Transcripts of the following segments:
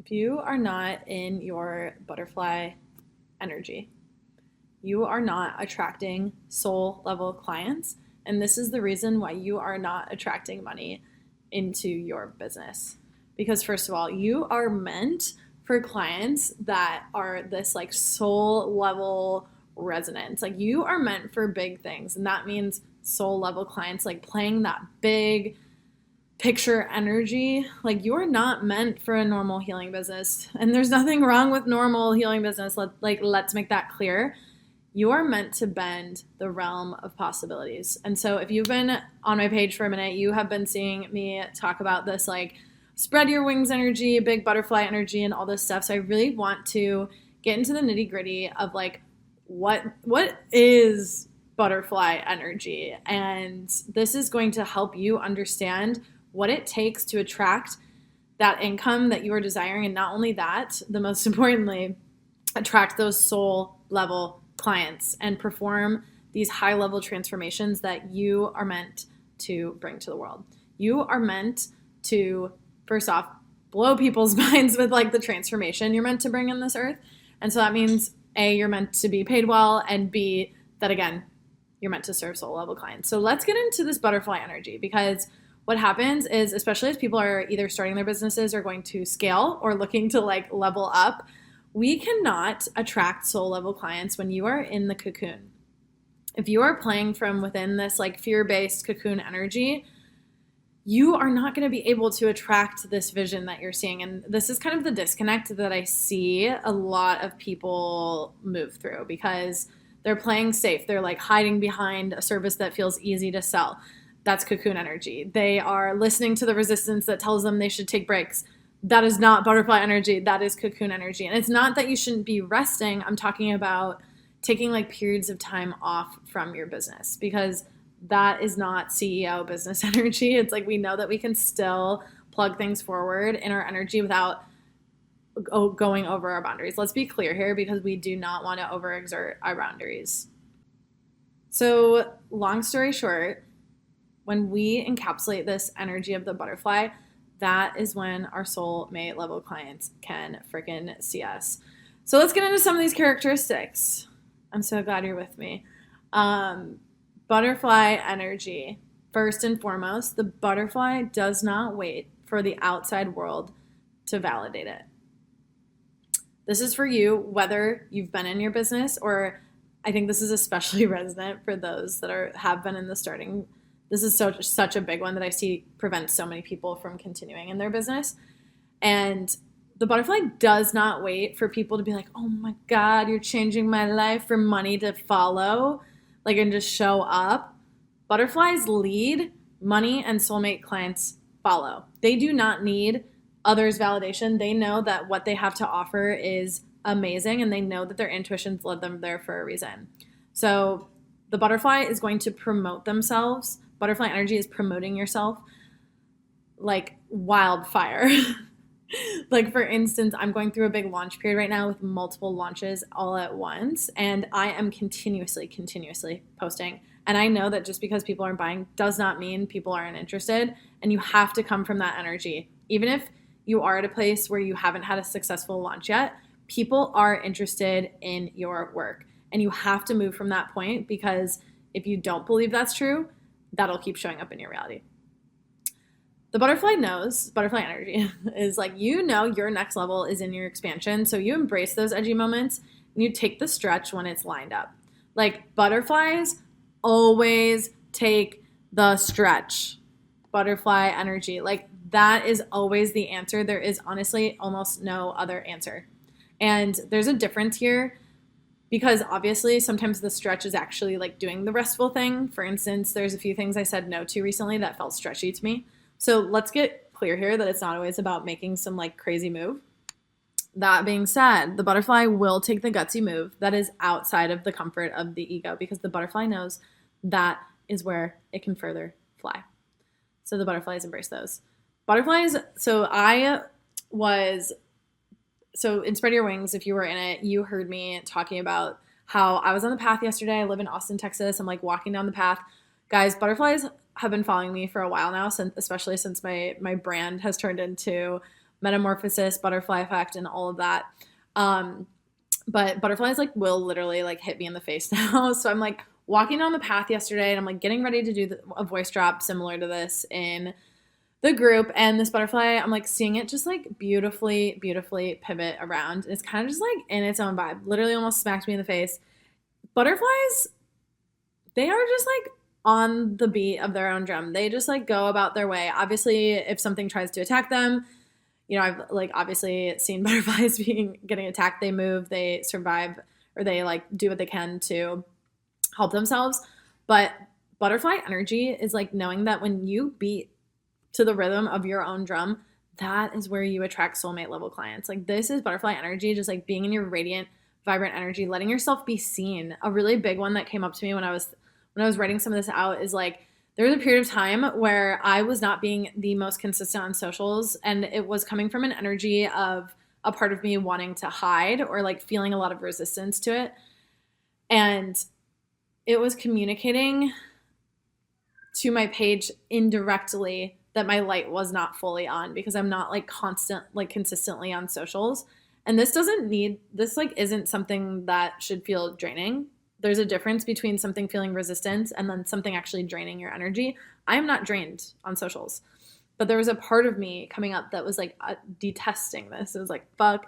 If you are not in your butterfly energy, you are not attracting soul level clients. And this is the reason why you are not attracting money into your business. Because, first of all, you are meant for clients that are this like soul level resonance. Like, you are meant for big things. And that means soul level clients, like playing that big picture energy. Like, you're not meant for a normal healing business, and there's nothing wrong with normal healing business. Let's make that clear. You are meant to bend the realm of possibilities. And so if you've been on my page for a minute, you have been seeing me talk about this like spread your wings energy, big butterfly energy, and all this stuff. So I really want to get into the nitty gritty of like what is butterfly energy, and this is going to help you understand what it takes to attract that income that you are desiring. And not only that, the most importantly, attract those soul level clients and perform these high level transformations that you are meant to bring to the world. You are meant to, first off, blow people's minds with like the transformation you're meant to bring on this earth. And so that means A, you're meant to be paid well, and B, that again, you're meant to serve soul level clients. So let's get into this butterfly energy, because what happens is, especially as people are either starting their businesses or going to scale or looking to like level up, we cannot attract soul level clients when you are in the cocoon. If you are playing from within this like fear-based cocoon energy, you are not going to be able to attract this vision that you're seeing. And this is kind of the disconnect that I see a lot of people move through, because they're playing safe. They're like hiding behind a service that feels easy to sell. That's cocoon energy. They are listening to the resistance that tells them they should take breaks. That is not butterfly energy. That is cocoon energy. And it's not that you shouldn't be resting. I'm talking about taking like periods of time off from your business, because that is not CEO business energy. It's like we know that we can still plug things forward in our energy without going over our boundaries. Let's be clear here, because we do not want to overexert our boundaries. So long story short, when we encapsulate this energy of the butterfly, that is when our soulmate level clients can freaking see us. So let's get into some of these characteristics. I'm so glad you're with me. Butterfly energy. First and foremost, the butterfly does not wait for the outside world to validate it. This is for you, whether you've been in your business, or I think this is especially resonant for those that have been in the starting. This is such a big one that I see prevents so many people from continuing in their business. And the butterfly does not wait for people to be like, oh my God, you're changing my life, for money to follow, like, and just show up. Butterflies lead, money and soulmate clients follow. They do not need others' validation. They know that what they have to offer is amazing, and they know that their intuitions led them there for a reason. So the butterfly is going to promote themselves. Butterfly energy is promoting yourself like wildfire. Like, for instance, I'm going through a big launch period right now with multiple launches all at once, and I am continuously posting. And I know that just because people aren't buying does not mean people aren't interested, and you have to come from that energy. Even if you are at a place where you haven't had a successful launch yet, people are interested in your work, and you have to move from that point, because if you don't believe that's true, that'll keep showing up in your reality. The butterfly knows, butterfly energy is like, you know, your next level is in your expansion. So you embrace those edgy moments and you take the stretch when it's lined up. Like, butterflies always take the stretch. Butterfly energy, like, that is always the answer. There is honestly almost no other answer. And there's a difference here, because obviously sometimes the stretch is actually like doing the restful thing. For instance, there's a few things I said no to recently that felt stretchy to me. So let's get clear here that it's not always about making some like crazy move. That being said, the butterfly will take the gutsy move that is outside of the comfort of the ego, because the butterfly knows that is where it can further fly. So the butterflies embrace those. Butterflies, so in Spread Your Wings, if you were in it, you heard me talking about how I was on the path yesterday. I live in Austin, Texas. I'm like walking down the path. Guys, butterflies have been following me for a while now, especially since my brand has turned into metamorphosis, butterfly effect, and all of that. But butterflies like will literally like hit me in the face now. So I'm like walking down the path yesterday and I'm like getting ready to do a voice drop similar to this in the group, and this butterfly, I'm like seeing it just like beautifully pivot around. It's kind of just like in its own vibe. Literally almost smacked me in the face. Butterflies, they are just like on the beat of their own drum. They just like go about their way. Obviously, if something tries to attack them, you know, I've like obviously seen butterflies getting attacked. They move, they survive, or they like do what they can to help themselves. But butterfly energy is like knowing that when you beat to the rhythm of your own drum, that is where you attract soulmate level clients. Like this is butterfly energy, just like being in your radiant, vibrant energy, letting yourself be seen. A really big one that came up to me when I was writing some of this out is like there was a period of time where I was not being the most consistent on socials, and it was coming from an energy of a part of me wanting to hide or like feeling a lot of resistance to it. And it was communicating to my page indirectly that my light was not fully on because I'm not like consistently on socials. And this like isn't something that should feel draining. There's a difference between something feeling resistance and then something actually draining your energy. I am not drained on socials, but there was a part of me coming up that was like detesting this. It was like, fuck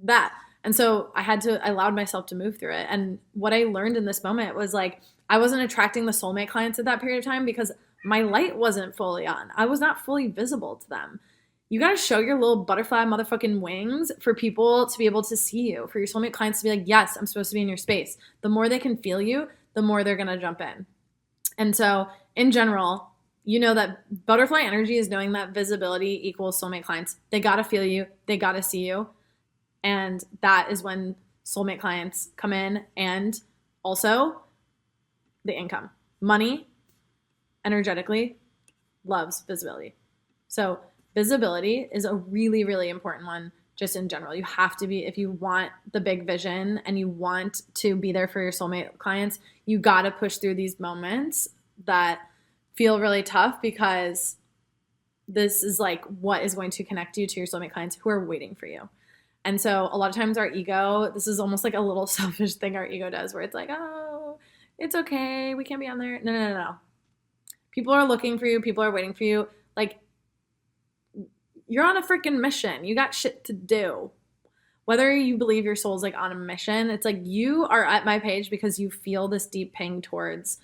that. And so I allowed myself to move through it. And what I learned in this moment was like, I wasn't attracting the soulmate clients at that period of time because my light wasn't fully on. I was not fully visible to them. You got to show your little butterfly motherfucking wings for people to be able to see you, for your soulmate clients to be like, yes, I'm supposed to be in your space. The more they can feel you, the more they're going to jump in. And so in general, you know that butterfly energy is knowing that visibility equals soulmate clients. They got to feel you. They got to see you. And that is when soulmate clients come in, and also the income. Money, energetically, loves visibility. So visibility is a really, really important one just in general. You have to be, if you want the big vision and you want to be there for your soulmate clients, you got to push through these moments that feel really tough, because this is like what is going to connect you to your soulmate clients who are waiting for you. And so a lot of times our ego, this is almost like a little selfish thing our ego does where it's like, oh, it's okay, we can't be on there. No. People are looking for you. People are waiting for you. Like, you're on a freaking mission. You got shit to do. Whether you believe your soul's like on a mission, it's like you are at my page because you feel this deep ping towards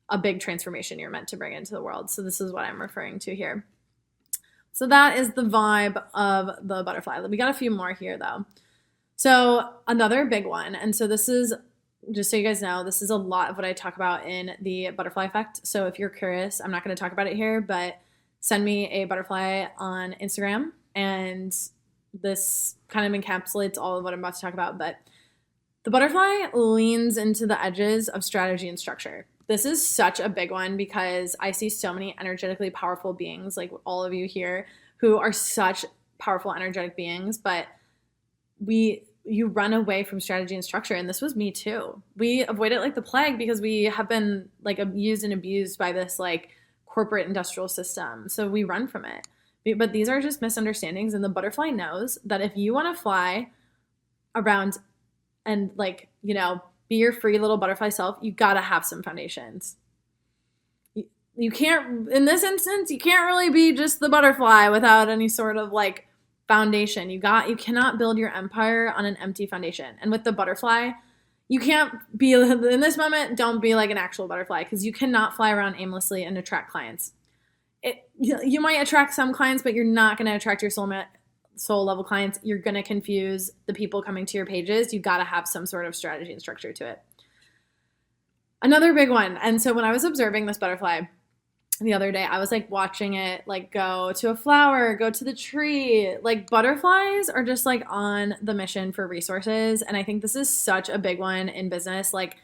a big transformation you're meant to bring into the world. So this is what I'm referring to here. So that is the vibe of the butterfly. We got a few more here though. So another big one, and so this is, just so you guys know, this is a lot of what I talk about in the butterfly effect. So if you're curious, I'm not going to talk about it here, but send me a butterfly on Instagram, and this kind of encapsulates all of what I'm about to talk about. But the butterfly leans into the edges of strategy and structure. This is such a big one because I see so many energetically powerful beings, like all of you here, who are such powerful energetic beings, but you run away from strategy and structure. And this was me too. We avoid it like the plague because we have been like used and abused by this like corporate industrial system. So we run from it. But these are just misunderstandings. And the butterfly knows that if you want to fly around and like, you know, be your free little butterfly self, you got to have some foundations. You can't, in this instance, you can't really be just the butterfly without any sort of like foundation. You cannot build your empire on an empty foundation. And with the butterfly, you can't be, in this moment, don't be like an actual butterfly, because you cannot fly around aimlessly and attract clients. You might attract some clients, but you're not going to attract your soul level clients. You're going to confuse the people coming to your pages. You got to have some sort of strategy and structure to it. Another big one. And so when I was observing this butterfly the other day, I was like watching it like go to a flower, go to the tree. Like butterflies are just like on the mission for resources. And I think this is such a big one in business. Like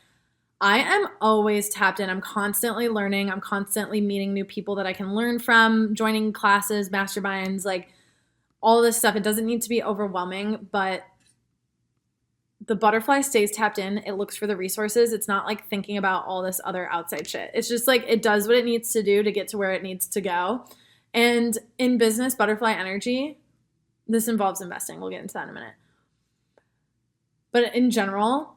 I am always tapped in. I'm constantly learning. I'm constantly meeting new people that I can learn from, joining classes, masterminds, like all this stuff. It doesn't need to be overwhelming, but the butterfly stays tapped in. It looks for the resources. It's not like thinking about all this other outside shit. It's just like it does what it needs to do to get to where it needs to go. And in business, butterfly energy, this involves investing. We'll get into that in a minute. But in general,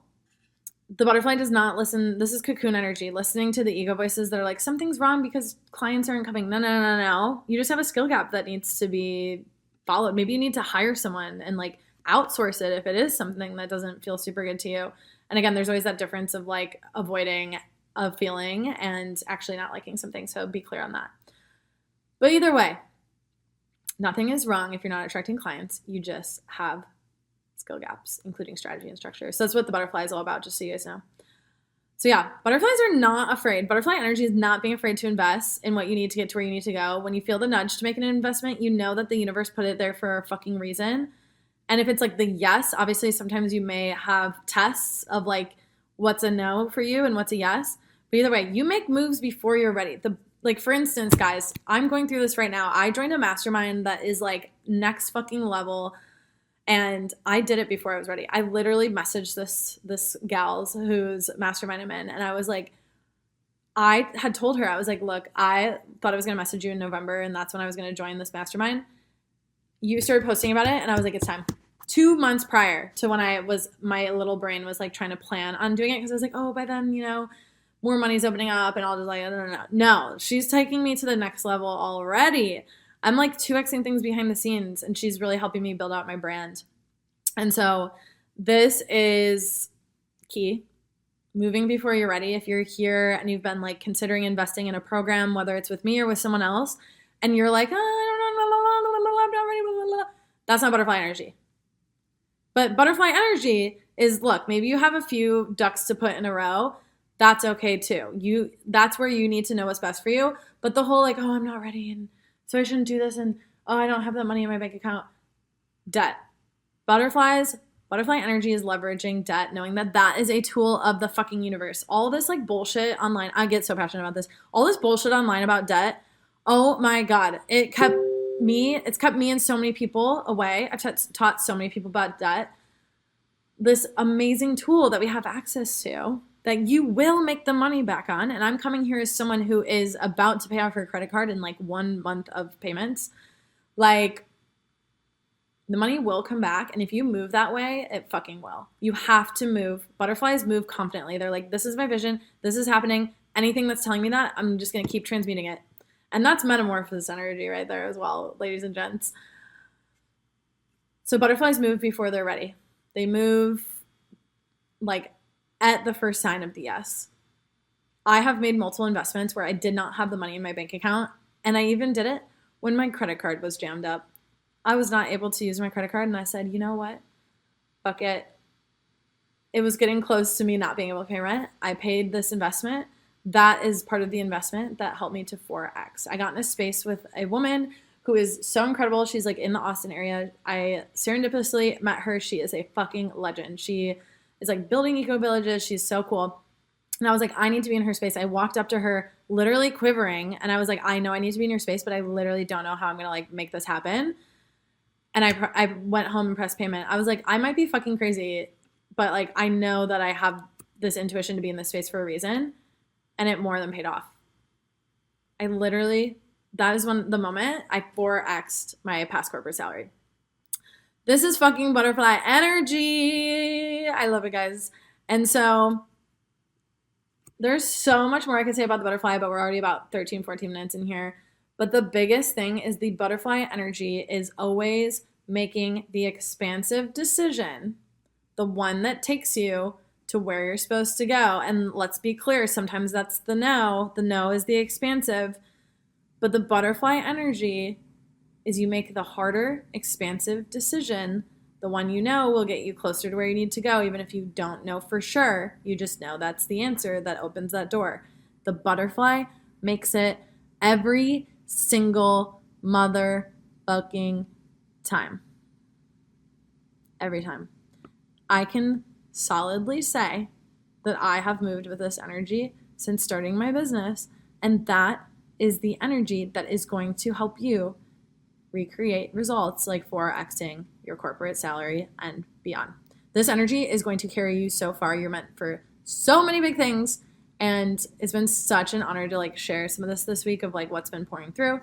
the butterfly does not listen. This is cocoon energy, listening to the ego voices that are like, something's wrong because clients aren't coming. No. You just have a skill gap that needs to be followed. Maybe you need to hire someone and like outsource it if it is something that doesn't feel super good to you. And again, there's always that difference of like avoiding a feeling and actually not liking something. So be clear on that. But either way, nothing is wrong if you're not attracting clients. You just have skill gaps, including strategy and structure. So that's what the butterfly is all about, just so you guys know. So yeah, butterflies are not afraid. Butterfly energy is not being afraid to invest in what you need to get to where you need to go. When you feel the nudge to make an investment, you know that the universe put it there for a fucking reason. And if it's like the yes, obviously sometimes you may have tests of like what's a no for you and what's a yes. But either way, you make moves before you're ready. Like for instance, guys, I'm going through this right now. I joined a mastermind that is like next fucking level. And I did it before I was ready. I literally messaged this gal's whose mastermind I'm in. And I was like, I had told her, I was like, look, I thought I was going to message you in November. And that's when I was going to join this mastermind. You started posting about it. And I was like, it's time. 2 months prior to when my little brain was like trying to plan on doing it. Because I was like, oh, by then, more money's opening up. And I'll just like, no, she's taking me to the next level already. I'm like 2xing things behind the scenes, and she's really helping me build out my brand. And so this is key. Moving before you're ready. If you're here and you've been like considering investing in a program, whether it's with me or with someone else, and you're like, oh, I don't know, I'm not ready, blah, blah, blah. That's not butterfly energy. But butterfly energy is, look, maybe you have a few ducks to put in a row. That's okay too. That's where you need to know what's best for you. But the whole like, oh, I'm not ready, and so I shouldn't do this, and oh, I don't have that money in my bank account. Debt. Butterfly energy is leveraging debt, knowing that that is a tool of the fucking universe. All this like bullshit online, I get so passionate about this. All this bullshit online about debt, oh my God. It's kept me and so many people away. I've taught so many people about debt. This amazing tool that we have access to that you will make the money back on. And I'm coming here as someone who is about to pay off her credit card in like 1 month of payments. Like, the money will come back. And if you move that way, it fucking will. You have to move. Butterflies move confidently. They're like, this is my vision. This is happening. Anything that's telling me that, I'm just going to keep transmuting it. And that's metamorphosis energy right there as well, ladies and gents. So butterflies move before they're ready. They move like at the first sign of the yes. I have made multiple investments where I did not have the money in my bank account. And I even did it when my credit card was jammed up. I was not able to use my credit card. And I said, you know what? Fuck it. It was getting close to me not being able to pay rent. I paid this investment. That is part of the investment that helped me to 4X. I got in a space with a woman who is so incredible. She's like in the Austin area. I serendipitously met her. She is a fucking legend. She is like building eco villages. She's so cool. And I was like, I need to be in her space. I walked up to her literally quivering. And I was like, I know I need to be in your space, but I literally don't know how I'm going to like make this happen. And I went home and pressed payment. I was like, I might be fucking crazy, but like, I know that I have this intuition to be in this space for a reason. And it more than paid off. That is the moment I 4X'd my past corporate salary. This is fucking butterfly energy. I love it, guys. And so there's so much more I could say about the butterfly, but we're already about 13, 14 minutes in here. But the biggest thing is the butterfly energy is always making the expansive decision, the one that takes you to where you're supposed to go. And let's be clear, sometimes that's the no. The no is the expansive. But the butterfly energy is you make the harder, expansive decision. The one you know will get you closer to where you need to go, even if you don't know for sure. You just know that's the answer that opens that door. The butterfly makes it every single motherfucking time. Every time. I can solidly say that I have moved with this energy since starting my business, and that is the energy that is going to help you recreate results like 4Xing your corporate salary and beyond. This energy is going to carry you so far. You're meant for so many big things, and it's been such an honor to like share some of this week of like what's been pouring through.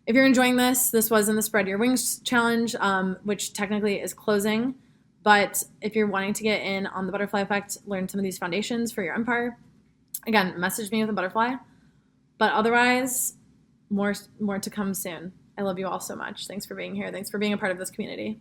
If you're enjoying this, this was in the Spread Your Wings challenge, which technically is closing. But if you're wanting to get in on the butterfly effect, learn some of these foundations for your empire, again, message me with a butterfly. But otherwise, more to come soon. I love you all so much. Thanks for being here. Thanks for being a part of this community.